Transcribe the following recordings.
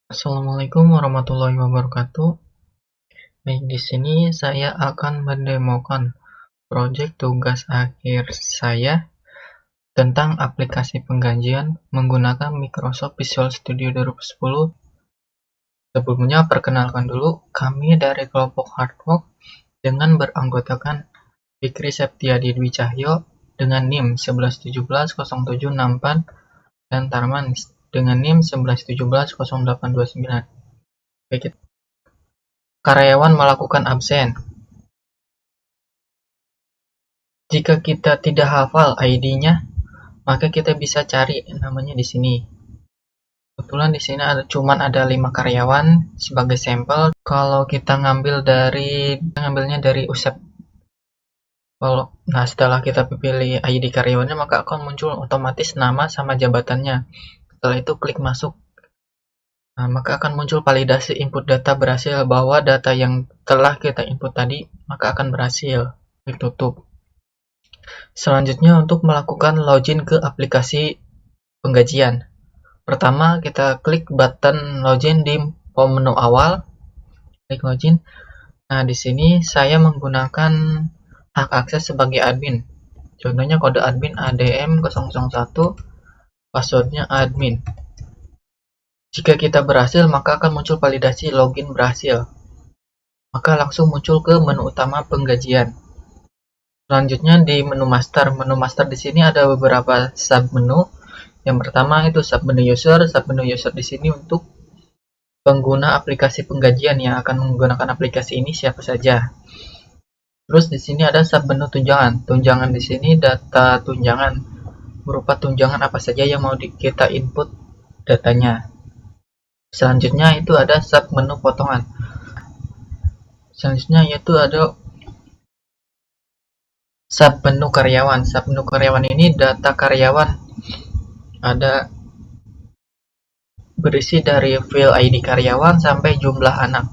Assalamualaikum warahmatullahi wabarakatuh. Baik, di sini saya akan mendemokan proyek tugas akhir saya tentang aplikasi penggajian menggunakan Microsoft Visual Studio 2010. Sebelumnya, perkenalkan dulu, kami dari kelompok Hardwork dengan beranggotakan Fikri Septiadi Dwi Cahyo dengan NIM 11170764 dan Tarman dengan NIM 11170829. Baik, karyawan melakukan absen. Jika kita tidak hafal ID-nya, maka kita bisa cari namanya di sini. Kebetulan di sini ada 5 karyawan sebagai sampel. Kalau kita ngambilnya dari USEP. Setelah kita pilih ID karyawannya, maka akan muncul otomatis nama sama jabatannya. Setelah itu klik masuk. Maka akan muncul validasi input data berhasil, bahwa data yang telah kita input tadi maka akan berhasil. Klik tutup. Selanjutnya, untuk melakukan login ke aplikasi penggajian. Pertama, kita klik button login di form menu awal. Klik login. Nah, di sini saya menggunakan hak akses sebagai admin. Contohnya kode admin ADM001, passwordnya admin. Jika kita berhasil, maka akan muncul validasi login berhasil. Maka langsung muncul ke menu utama penggajian. Selanjutnya di menu master. Menu master di sini ada beberapa sub menu. Yang pertama itu sub menu user. Sub menu user di sini untuk pengguna aplikasi penggajian yang akan menggunakan aplikasi ini siapa saja. Terus di sini ada sub menu tunjangan. Tunjangan di sini data tunjangan berupa tunjangan apa saja yang mau kita input datanya. Selanjutnya itu ada sub menu potongan. Selanjutnya yaitu ada sub menu karyawan. Sub menu karyawan ini data karyawan ada berisi dari file ID karyawan sampai jumlah anak.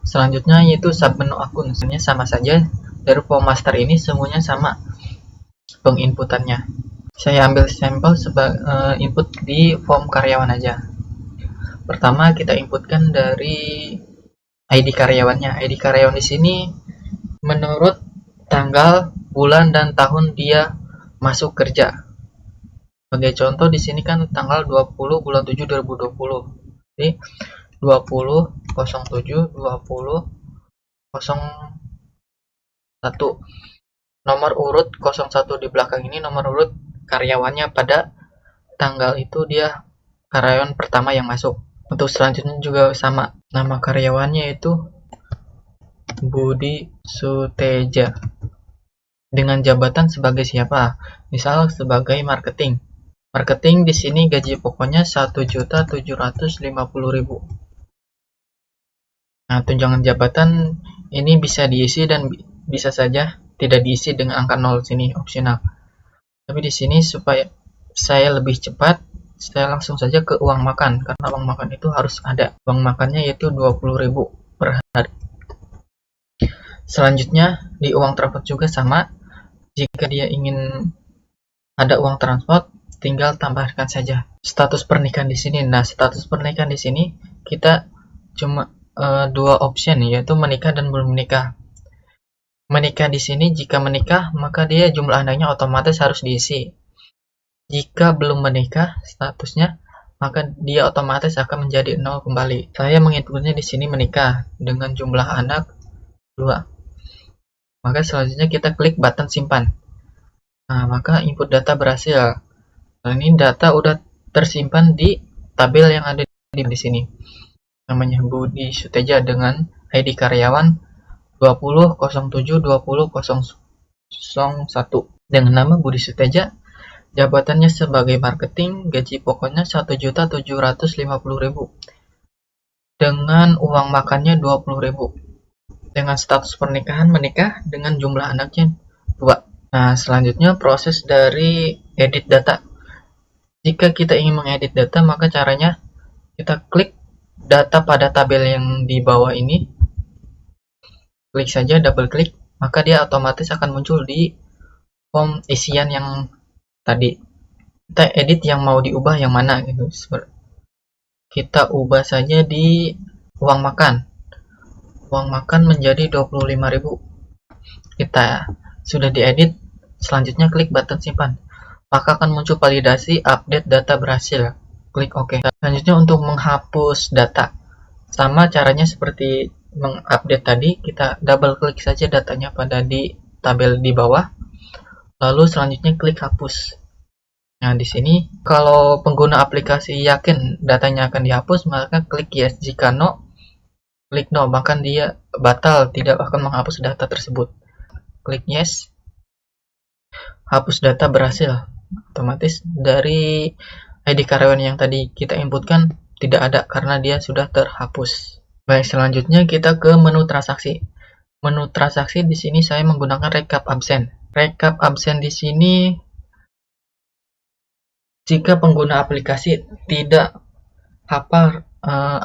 Selanjutnya yaitu sub menu akun. Sebenarnya sama saja, dari form master ini semuanya sama penginputannya. Saya ambil sampel input di form karyawan aja. Pertama kita inputkan dari ID karyawannya. ID karyawan di sini menurut tanggal, bulan, dan tahun dia masuk kerja. Sebagai contoh di sini kan tanggal 20 bulan 7 2020. Jadi 20 07 20 01. Nomor urut 01 di belakang ini nomor urut karyawannya pada tanggal itu, dia karyawan pertama yang masuk. Untuk selanjutnya juga sama. Nama karyawannya itu Budi Suteja. Dengan jabatan sebagai siapa? Misal sebagai marketing. Marketing di sini gaji pokoknya 1.750.000. Nah, tunjangan jabatan ini bisa diisi dan bisa saja tidak diisi dengan angka 0 sini opsional. Tapi di sini supaya saya lebih cepat, saya langsung saja ke uang makan, karena uang makan itu harus ada. Uang makannya yaitu 20.000 per hari. Selanjutnya di uang transport juga sama. Jika dia ingin ada uang transport, tinggal tambahkan saja status pernikahan di sini. Nah, status pernikahan di sini kita cuma dua option, yaitu menikah dan belum menikah. Menikah di sini jika menikah maka dia jumlah anaknya otomatis harus diisi. Jika belum menikah statusnya, maka dia otomatis akan menjadi 0 kembali. Saya menginputnya di sini menikah dengan jumlah anak 2. Maka selanjutnya kita klik button simpan. Nah, maka input data berhasil. Nah, ini data udah tersimpan di tabel yang ada di sini. Namanya Budi Suteja dengan ID karyawan 20072001 dengan nama Budi Suteja. Jabatannya sebagai marketing, gaji pokoknya 1.750.000 dengan uang makannya 20.000. Dengan status pernikahan menikah dengan jumlah anaknya 2. Nah, selanjutnya proses dari edit data. Jika kita ingin mengedit data, maka caranya kita klik data pada tabel yang di bawah ini. Klik saja, double klik, maka dia otomatis akan muncul di form isian yang tadi. Kita edit yang mau diubah yang mana gitu. kita ubah saja di uang makan. Uang makan menjadi 25.000. Kita sudah diedit. Selanjutnya klik button simpan. Maka akan muncul validasi update data berhasil. Klik OK. Selanjutnya untuk menghapus data. Sama caranya seperti mengupdate tadi, kita double klik saja datanya pada di tabel di bawah. Lalu selanjutnya klik hapus. Nah, di sini kalau pengguna aplikasi yakin datanya akan dihapus, maka klik yes. Jika no, klik no, bahkan dia batal, tidak akan menghapus data tersebut. Klik yes. Hapus data berhasil. Otomatis dari ID karyawan yang tadi kita inputkan tidak ada karena dia sudah terhapus. Baik, selanjutnya kita ke menu transaksi. Menu transaksi di sini saya menggunakan recap absen. Recap absen di sini jika pengguna aplikasi tidak hafal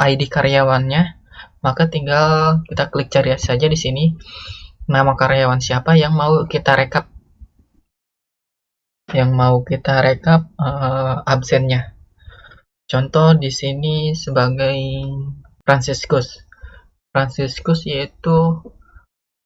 ID karyawannya, maka tinggal kita klik cari saja di sini nama karyawan siapa yang mau kita rekap, absennya. Contoh di sini sebagai Franciscus yaitu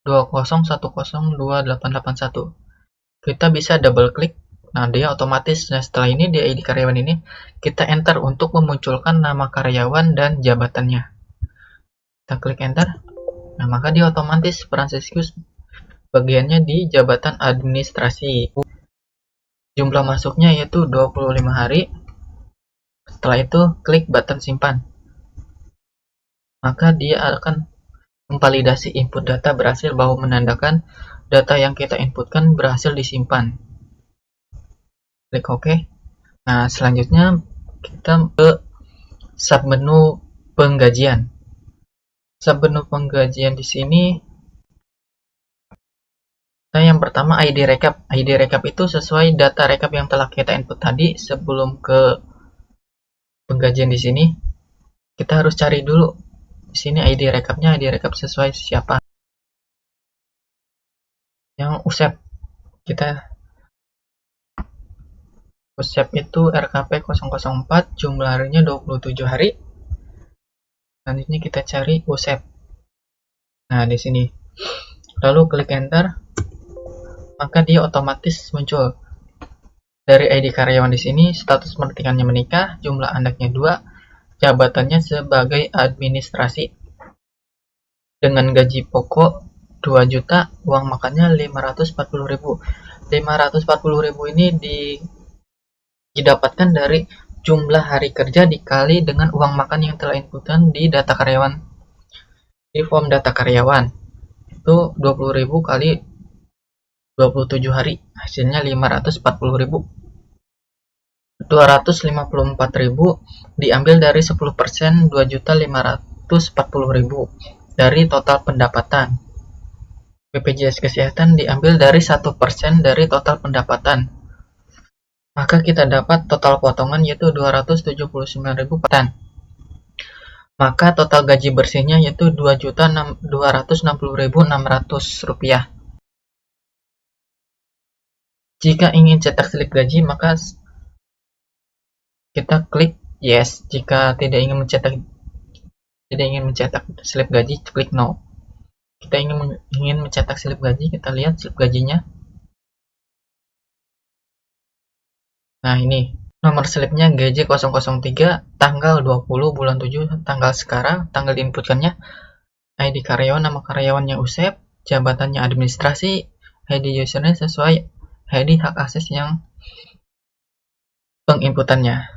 20102881. Kita bisa double klik. Nah, dia otomatis. Nah, setelah ini di ID karyawan ini kita enter untuk memunculkan nama karyawan dan jabatannya. Kita klik enter. Nah, maka dia otomatis Franciscus bagiannya di jabatan administrasi. Jumlah masuknya yaitu 25 hari. Setelah itu klik button simpan. Maka dia akan memvalidasi input data berhasil bahwa menandakan data yang kita inputkan berhasil disimpan. Klik OK. Nah, selanjutnya kita ke submenu penggajian. Submenu penggajian di sini yang pertama ID recap. ID recap itu sesuai data recap yang telah kita input tadi. Sebelum ke penggajian di sini, kita harus cari dulu di sini ID recapnya. ID recap sesuai siapa? Yang USEP. Kita USEP itu RKP 004, jumlah harinya 27 hari. Selanjutnya kita cari USEP. Nah, di sini. Lalu klik enter, maka dia otomatis muncul. Dari ID karyawan di sini, status mertikannya menikah, jumlah anaknya 2, jabatannya sebagai administrasi. Dengan gaji pokok 2 juta, uang makannya 540.000. 540.000 ini didapatkan dari jumlah hari kerja dikali dengan uang makan yang telah inputkan di data karyawan, di form data karyawan. Itu 20.000 kali 27 hari, hasilnya 540.000. 254.000 diambil dari 10%, 2.540.000 dari total pendapatan. BPJS Kesehatan diambil dari 1% dari total pendapatan. Maka kita dapat total potongan yaitu 279.000 per. Maka total gaji bersihnya yaitu 2.260.600 rupiah. Jika ingin cetak slip gaji, maka kita klik yes. Jika tidak ingin mencetak slip gaji, klik no. Kita ingin mencetak slip gaji, kita lihat slip gajinya. Nah, ini nomor slipnya GJ003 tanggal 20 bulan 7 tanggal sekarang, tanggal diinputkannya, ID karyawan, nama karyawannya USEP, jabatannya administrasi, ID usernya sesuai ID hak akses yang penginputannya.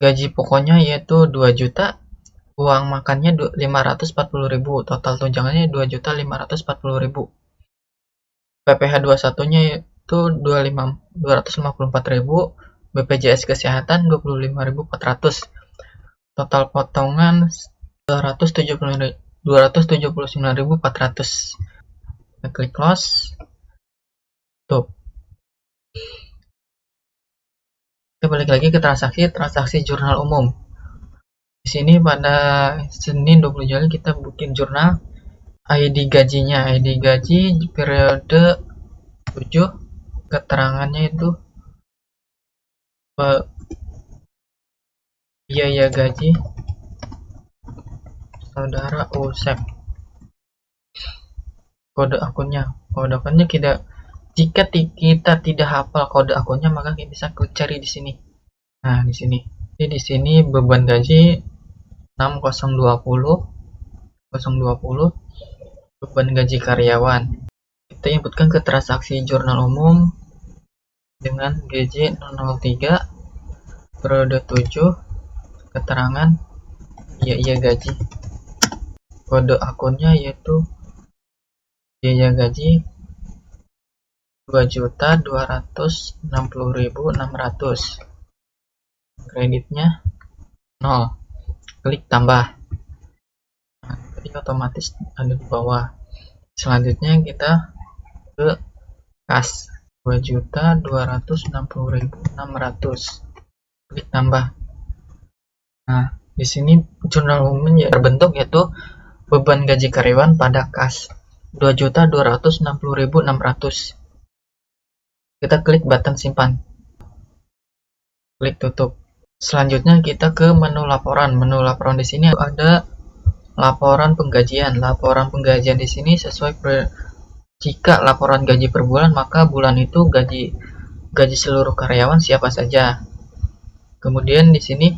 Gaji pokoknya yaitu 2 juta, uang makannya 540.000, total tunjangannya 2.540.000. PPh 21-nya yaitu 254.000, BPJS Kesehatan 25.400. Total potongan 279.400. Kita klik close. Tuh. Kita balik lagi ke transaksi jurnal umum. Di sini pada Senin 20 Juli kita bikin jurnal. ID gajinya, ID gaji periode 7, keterangannya itu biaya gaji saudara Usep. Kode akunnya kita, jika kita tidak hafal kode akunnya maka kita bisa klik cari di sini. Nah, di sini. Jadi di sini beban gaji 60200 beban gaji karyawan. Kita inputkan ke transaksi jurnal umum dengan GJ 003 periode 7 keterangan iya gaji. Kode akunnya yaitu biaya gaji 2.260.600. Kreditnya 0. Klik tambah. Nah, jadi otomatis ada di bawah. Selanjutnya kita ke kas 2.260.600. Klik tambah. Nah, di sini jurnal umum ya terbentuk yaitu beban gaji karyawan pada kas 2.260.600. Kita klik button simpan. Klik tutup. Selanjutnya kita ke menu laporan. Menu laporan di sini ada laporan penggajian. Laporan penggajian di sini sesuai jika laporan gaji per bulan, maka bulan itu gaji seluruh karyawan siapa saja. Kemudian di sini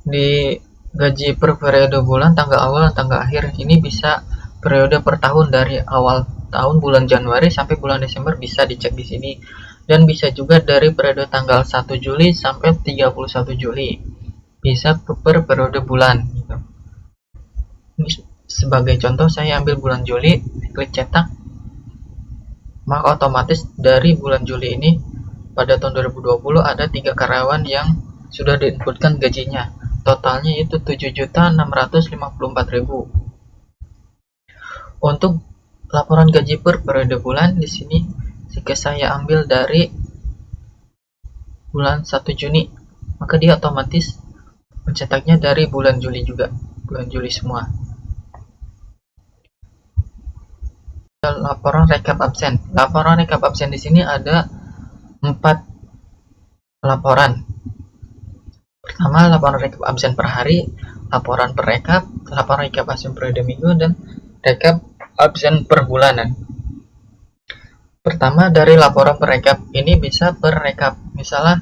di gaji per periode bulan, tanggal awal dan tanggal akhir. Ini bisa periode per tahun dari awal tahun bulan Januari sampai bulan Desember bisa dicek di sini. Dan bisa juga dari periode tanggal 1 Juli sampai 31 Juli. Bisa per periode bulan gitu. Ini sebagai contoh saya ambil bulan Juli, klik cetak. Maka otomatis dari bulan Juli ini pada tahun 2020 ada 3 karyawan yang sudah diinputkan gajinya. Totalnya itu 7.654.000. Untuk laporan gaji per periode bulan di sini jika saya ambil dari bulan 1 Juni, maka dia otomatis mencetaknya dari bulan Juli juga, bulan Juli semua. Laporan rekap absen. Laporan rekap absen di sini ada 4 laporan. Pertama, laporan rekap absen per hari, laporan per rekap, laporan rekap absen periode minggu, dan rekap absen per bulanan. Pertama, dari laporan per rekap ini bisa per rekap. Misalnya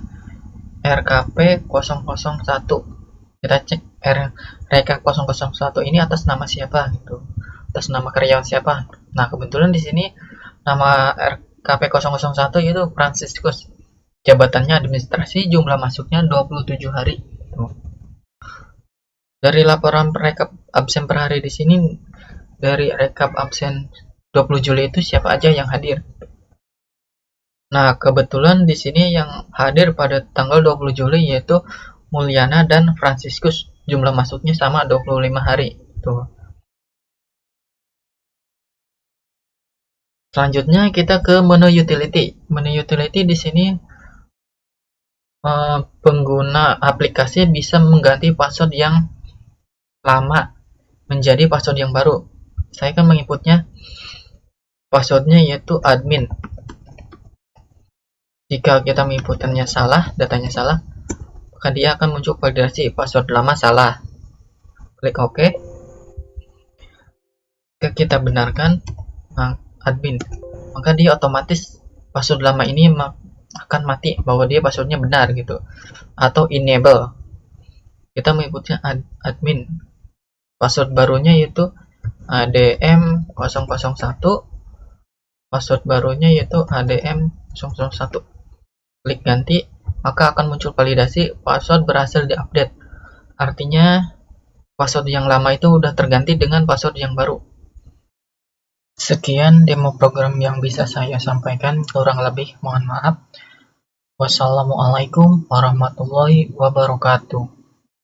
RKP 001. Kita cek rekap 001 ini atas nama siapa gitu. Atas nama karyawan siapa. Nah, kebetulan di sini nama RKP 001 itu Franciscus. Jabatannya administrasi, jumlah masuknya 27 hari. Dari laporan rekap absen per hari di sini, dari rekap absen 20 Juli itu siapa aja yang hadir. Nah, kebetulan di sini yang hadir pada tanggal 20 Juli yaitu Mulyana dan Franciscus. Jumlah masuknya sama 25 hari. Tuh. Selanjutnya kita ke menu utility. Menu utility di sini pengguna aplikasi bisa mengganti password yang lama menjadi password yang baru. Saya akan menginputnya passwordnya yaitu admin. Jika kita menginputkannya salah, datanya salah, maka dia akan muncul validasi password lama salah. Klik OK. Jika kita benarkan admin, maka dia otomatis password lama ini akan mati bahwa dia passwordnya benar gitu. Atau enable. Kita menginputnya admin. Password barunya yaitu ADM001. Password barunya yaitu ADM001. Klik ganti, maka akan muncul validasi password berhasil diupdate. Artinya password yang lama itu udah terganti dengan password yang baru. Sekian demo program yang bisa saya sampaikan, kurang lebih mohon maaf. Wassalamualaikum warahmatullahi wabarakatuh.